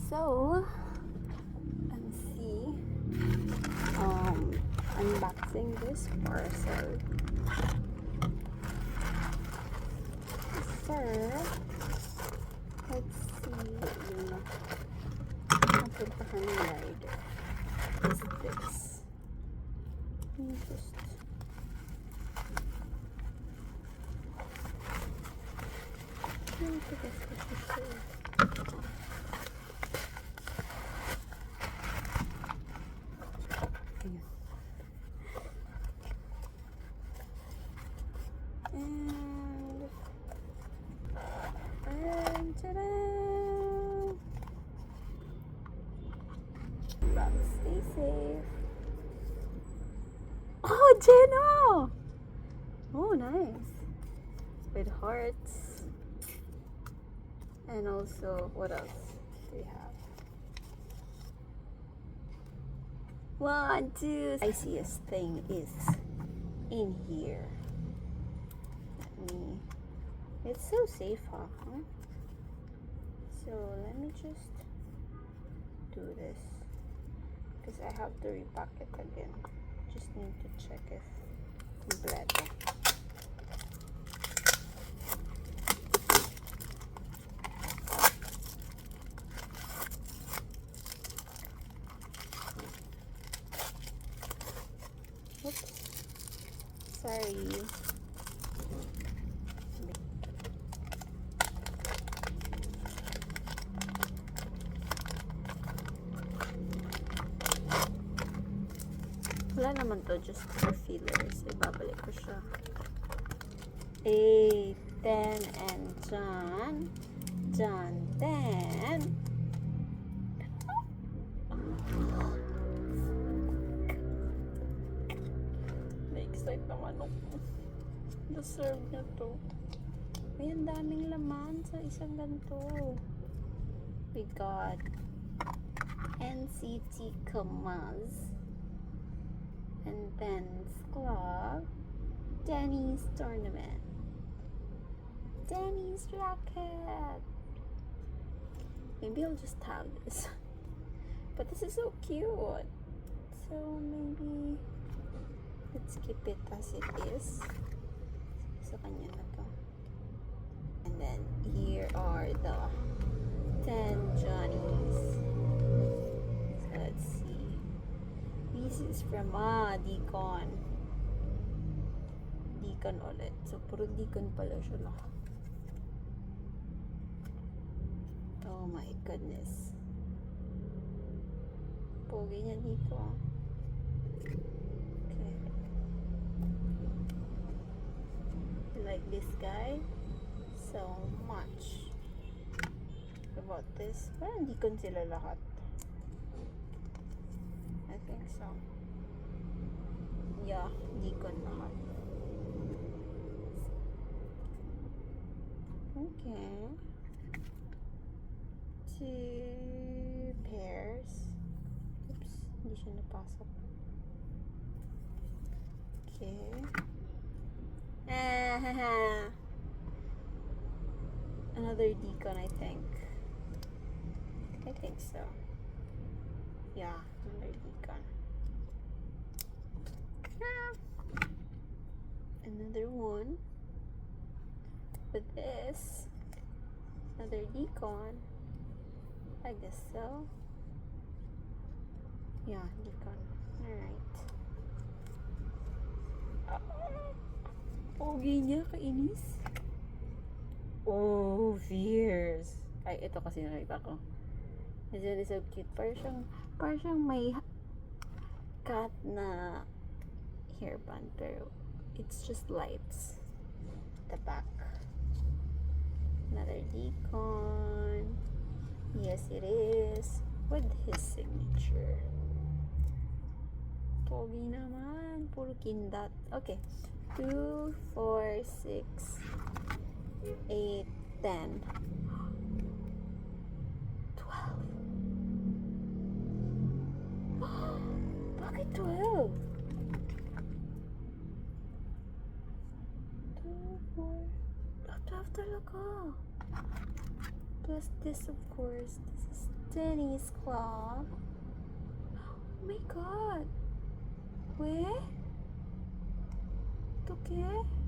So, unboxing this parcel. So, let's see yung napuntahan ng rider. Is this? Just and ta-da! Stay safe. Oh, Jenna! Oh, nice. With hearts. And also, what else do we have? 1, 2. The iciest thing is in here. It's so safe, huh? So let me just do this because I have to repack it again. Just need to check if completo. Oops. Sorry. Wala naman to, just for feelers. Ibabalik ko siya. 8, 10, and John. John, 10. Na-excite naman ako. Deserve na to. May ang daming laman sa isang ganito. We got NCT Kamaz. And Ben's Club, Danny's Tournament, Danny's Racket. Maybe I'll just have this. But this is so cute. So maybe let's keep it as it is. Sa kanya na to. And then here are the 10 Johnnies. So let's see. This is from Deacon ulit. So puro Deacon pala siya lahat. Oh my goodness. Pogi niya dito. Okay. I like this guy so much. What about this? Parang Deacon sila lahat. I think so. Yeah, Deacon lahat. Okay. 2 pairs. Oops, hindi siya napasok. Okay. Another Deacon, I think. I think so. Yeah, another Deacon. Another one with this. Another Deacon. I guess so. Yeah, Deacon. Alright. Pogi niya, kainis. Oh, fierce. Ay, ito kasi nakita ko. It's really so cute. Parang siyang may cat na hairband, pero it's just lights. The back. Another Deacon. Yes, it is. With his signature. Pogi naman. Puro kindat. Okay. 2, 4, 6, 8, 10. 12. Bakit 12? 2, 4. 12 talaga. Plus this, of course. This is tennis club. Oh my god. 왜? 어떡해?